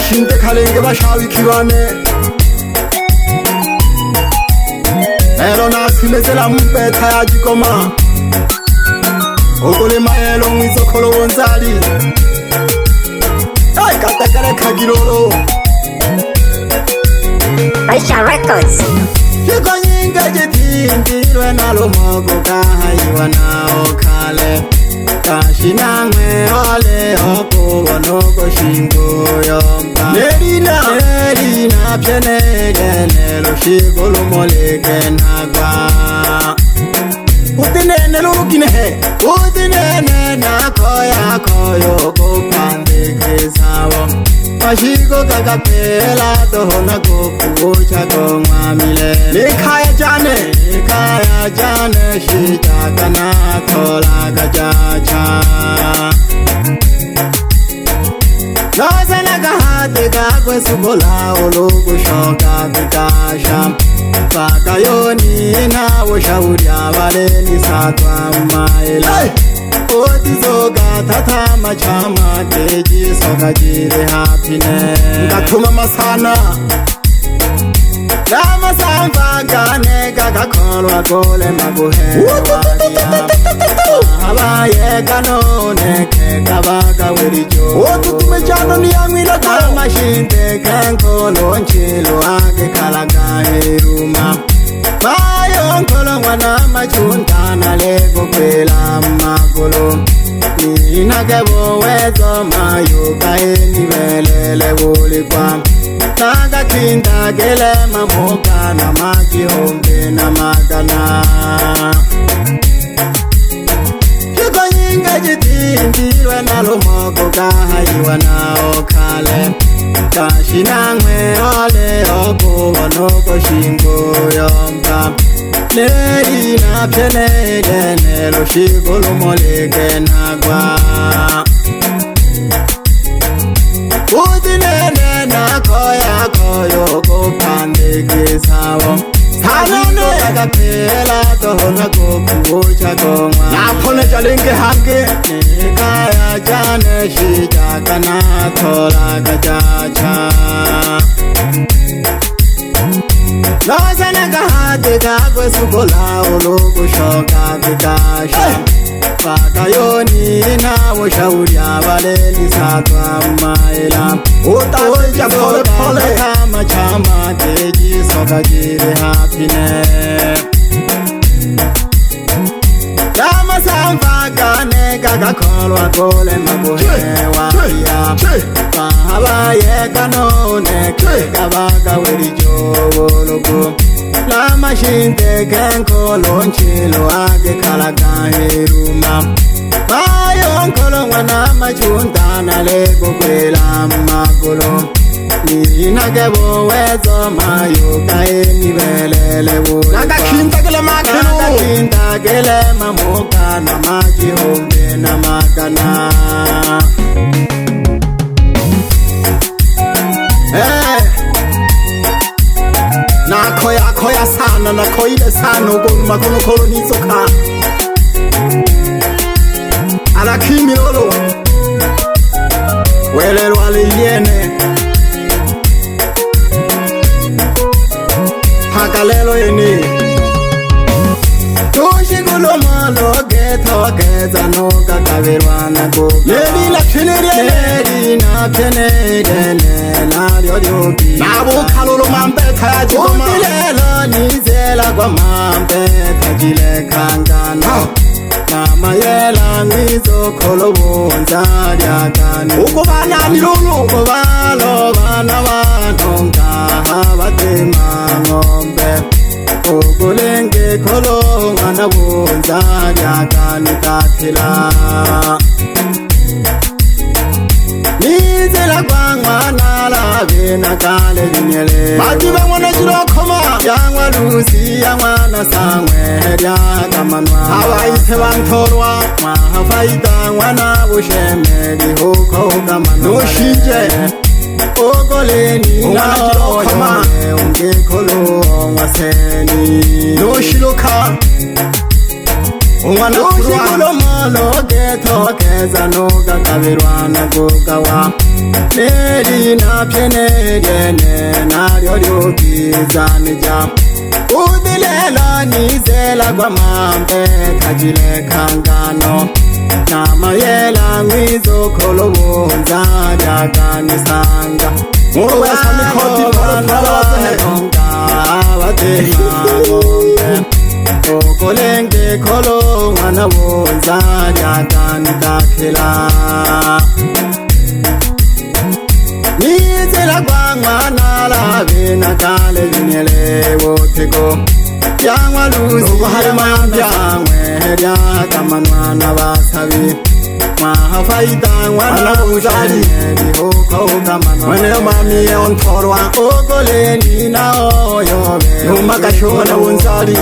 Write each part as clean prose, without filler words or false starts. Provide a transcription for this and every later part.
mashinte kalenge bashawi kibane elo nasimezela mpetha ya jikoma okole maelo ngizokolo wonzali ay katakare kagirolo Aisha Records Chikonyinga jitindirwe nalomogo kahayiwa nao kale Kashinangwe ole opo wanoko shingo yomba Nerina pyenege nelo shigolo moleke nagwa Utinene lukine he Utinene nakoya koyo kupandike sawo Mashigo kakapela tohona kukucha kongwa mile Nikaya jane shitaka na tola kajacha Nozana kahate kakwe sukola ulugu shoka vikasha Paka yoni na washauri avaleni satwa umaila Otizoga tata machama keji soka jire happiness Ngatuma masana Dama samba gane kakakolwa kole maguhe wadia Hawaye kanone ke kabaga werijo Otutume chano ni amina kama shinte kankolo nchilo ake kalaga heruma Mayo nkolo mwana machuntana lego kwela magolo Nina kebo wezo mayo kaeni velele ulikwa Naga kinta kele mamoka na maji hombe na magana Shiko nyinga jitindirwe na lomoko kahayiwa nao kale Kashinangwe ole opo wanoko shingo yomba Nerina pyenege nelo shigolo moleke nagwa Utinene nakoya koyo kupandike sawo Tanone kakapela tohona kukucha kongwa Napone jalenge hange Nikaya jane shitaka na tola kajacha Nozana kahate kakwe sukola ulugu shoka vikasha Paka yoni na washauri avaleni satwa umaila Utaja pole pole kama chama keji soka jire happiness Dama samba gane kakakolwa kole maguhe wadia Pahawaye kanone kekabaga werijo wologo Lama shinte kenkolo nchilo ake kalaga heruma Mayo nkolo mwana machuntana lego kwela magolo Nina kebo wezo mayo kaeni velele wuli Naga kinta kele makelo Naga kinta kele mamoka na maji hombe na magana Nakoya sana nakoile sana ugoluma kono kolo nizoka Alakimi lolo Welelo aliyene Hakalelo yeni Tushigulo malo geto geza no kakavirwana kuka Nerina pyenede nalyo lyobi Nabu kalolo mampeta ya jikoma Utilelo nizela kwa mampeta jile kangana Kama yela ngizo kolo wonzali akani Ukubana nilulu Ukubalo bana wanonga Habatema ngombe Ukulenge kolo ngana wonzali akani kakila Nizela kwa ngwana la vina kale vinyele Matibe mwana jirokoma Yangwa lusi yangwana sangwe Herya kamanwa Hawa ite bantorwa Mahafaita ngwana busheme Dihuko kamanwa Nushije Ogoleni na jirokoma Unge kolo ngwaseni Nushiluka umwana kurwano getokeza nuga kabirwana kugawa neri napye nerene naryo ryubwizanija udilela nizela gwamambe kajile kangano namayela ngwizokholobunza lyakanisanga muwesanikoti palopalawazenonga abatemamombe okolenge kholo ngwana bonza lyakanikakela nizela gwangwana lavena kale linyele woteko yangwa lusi yangwe lyakamanwana basabi mahafaita ngwana buzali mwana mami ontorwa ogoleni na oyobe numakashona bunzali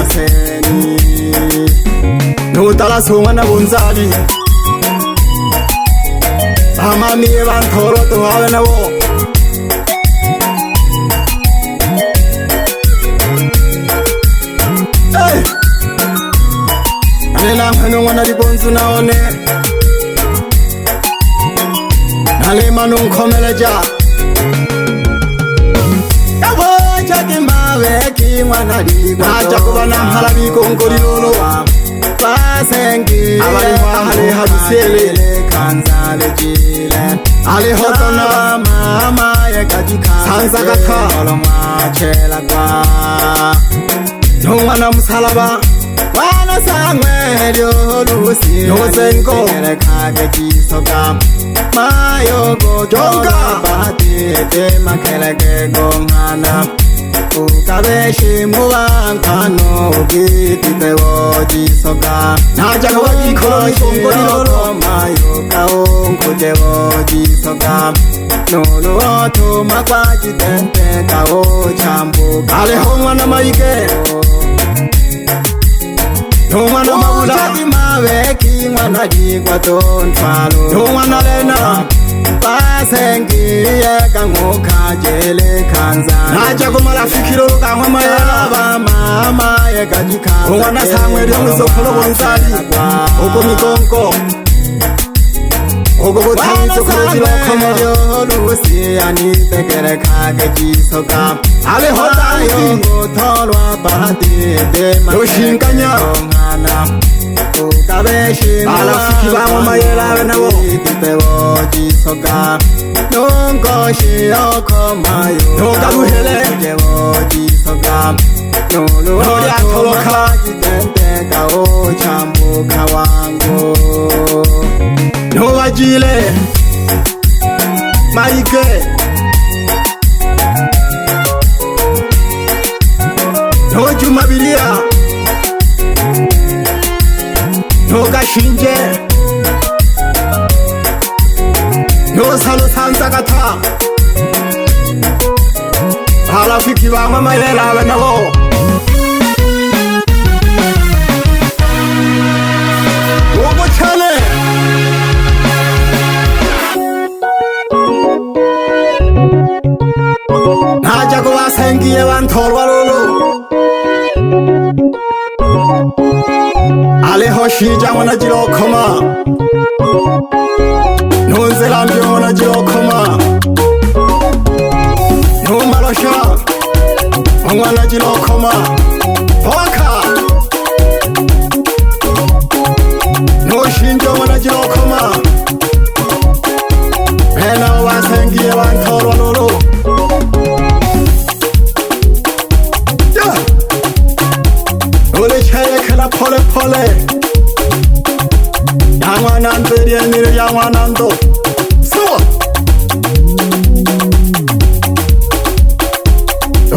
nutala songwana bunzali amami bantoro tuhawe nabo nela mano ngwana libonzu naone nale manu khomeleja yaboja kimbawe kimwana ligwa aja kubana mhalabi konkolilo basengi abali hale habisele kanzale jile ali hotona mama yakajika sanza kakhala machela kwa nongwana msalaba wana sangwe lyolusi nosenko kake kisoka mayogo jonga bahati makeleke gomana ukabeshi mubankano ukititewo jisoka najago jikolo mayoka onkojewo jisoka nolo makajitente kawo chambuka alehomwana maike nongwana mawulaki maweki ngwana digwa tontwalo nongwana lena basengiye kangokajele kanzana naja kumalafikiro kamwe mayela mama yekajika ngwana sangwe lyomuzokholo bonzali okomikonko okobotanisokolojilokhomo anitekele kake jisoka alehotayongotholwa patitema yoshinkanya ukabeshi alafiki bamwe mayela nabo ititewo jisoka nonkoshi okomayo nokabuhele jewo jisoka nolulyatoloka jitenteka ochambuka wangu novajile maike nojumabilia nogashinje nosalo sanzakata alafiki bamwe mayela abe nabo ogo cyane naja kubasengiye bantorwa lolo aleho shija mwana jirokhoma nonzela mbyo mwana jirokhoma nomalosha mwana jirokhoma hoka noshinjo mwana jirokhoma ena wasengiye bantorwa lolo pole pole yangwanando erienire yangwanando so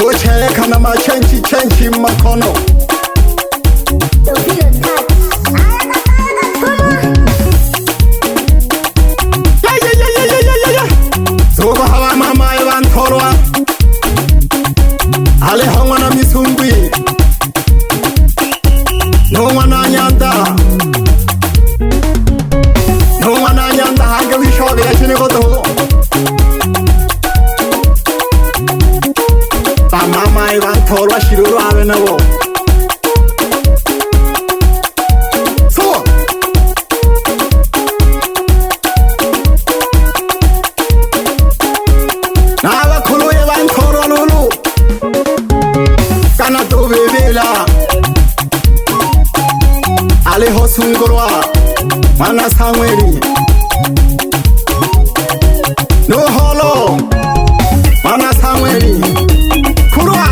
ochekana machenchi makono soko hawa mama evantorwa alehongwana misungwi nongwana nyanda hange wishobe yachinigoto bamama evantorwa shiruru abe nabo so nabakhuluye banthorwa lulu kana tobebela ale hosungurwa mana sangweli no holo mana sangweli kurwa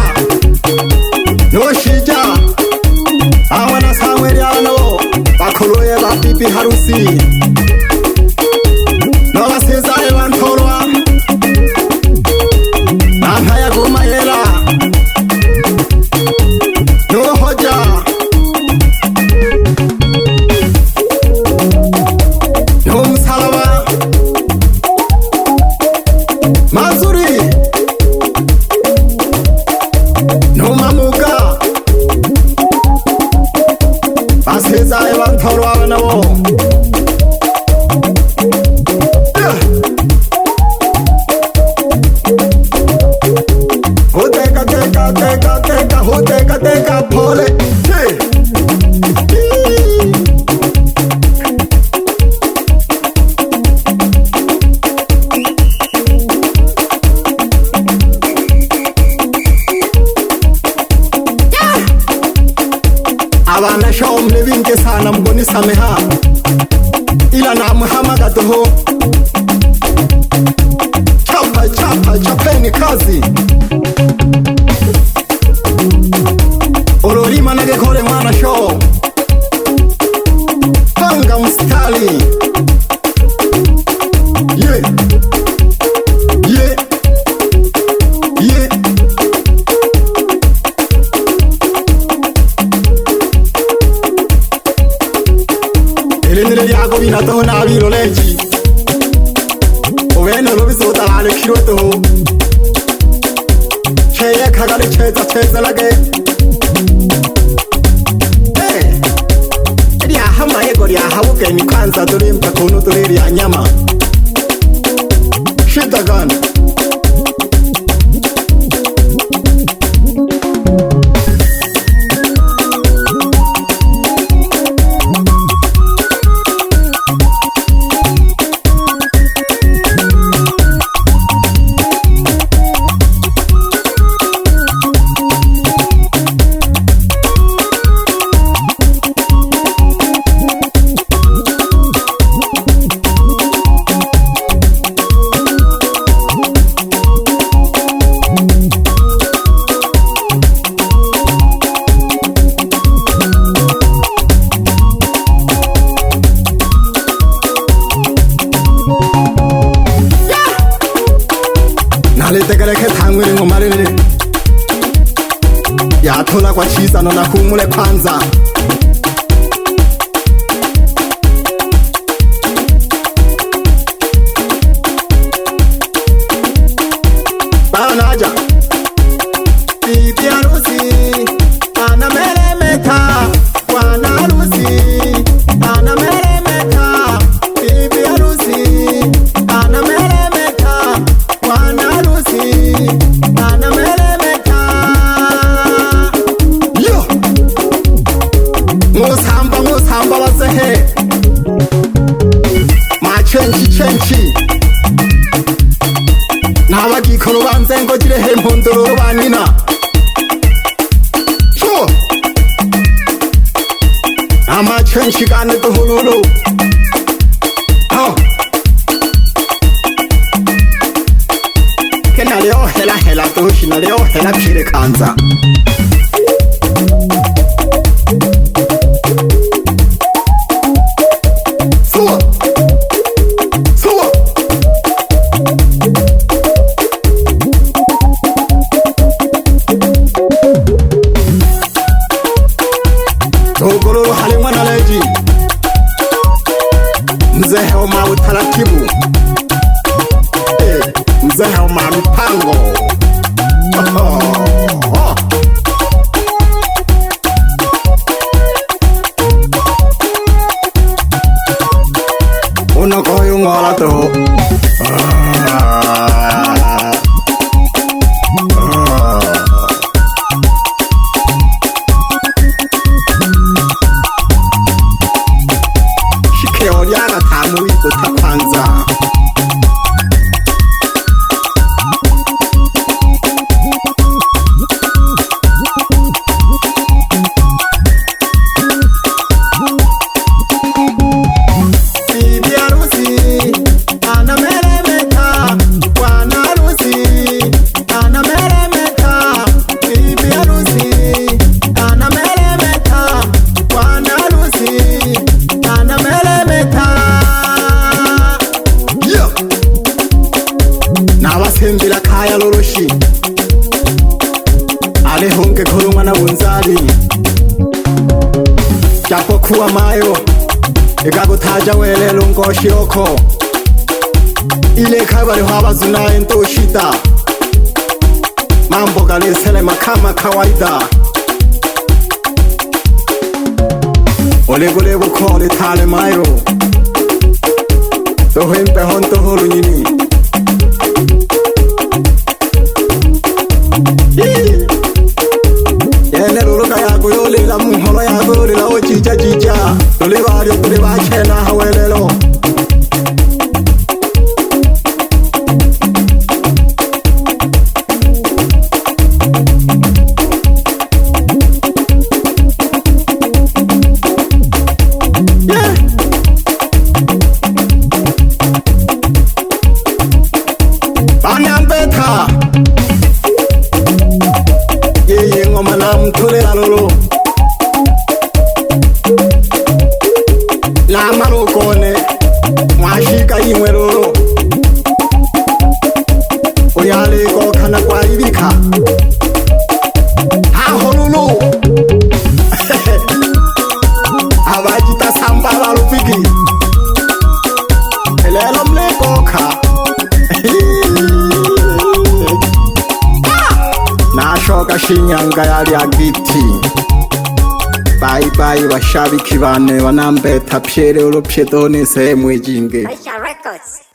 no shija awana sangweli ano bakhuluye bapipi harusi no basizaye banthorwa Mahaya Gumayela No Hoja No Musalawa Mazuri No Mamuka Baseza Evan Thorwa Nabo Teka pole abana shom lebinke sana mboni sameha ila na muhamada toho chapeni kazi Ororima nage kore mwana show Panga mstali Yeah Yeah Yeah Elenele yago bina toho na abiro leji Oveno lobi sota lale kiro toho Cheye kagale cheza lage Gori havuke ni kwanza dore mtakono dore ya nyama shida gani Tegeleke thangwe ngomalele yathola kwachisa nona khumule phanza banaja bibi harusi ana meremeta wana harusi ana meremeta bibi harusi ana meremeta wana Ana meremeta Yo Musamba wazehe Machenchi Nabagi korobanze ngo girehe mpondoro banina So Amachenchi gane duhululu Oh Kena leo hela tushina leo hela pire kanza Suwa Togoro hali mwana leji Mzehe wa mawu taratibu Mzehe wa mawu mipango Unakoyu ngola to Shikeoriana tamu iko takwanza loloshi alihunge khuluma na unzali japokuwa mayo ikakuthaja welelo ngoshi okho ile khaba lihwabazuna entoshita mambo kalisele makama kawaida olegole bukhole thale mayo tohempe honto holunyini yene luluka yako yolela muholo yako yolela ojija jija tole baryo tole bachena hawelelo Banyambetha yeye ngoma namthulela lolo la marokone mwashika imwe lolo uyale ko khana kwa ibikha ha holulu abajita sambala lupiki elelo mleko kha nashoka shinyanga yali agiti bye bye bashabiki bane banambetha pyere olopyedone semwe jinge Aisha Records.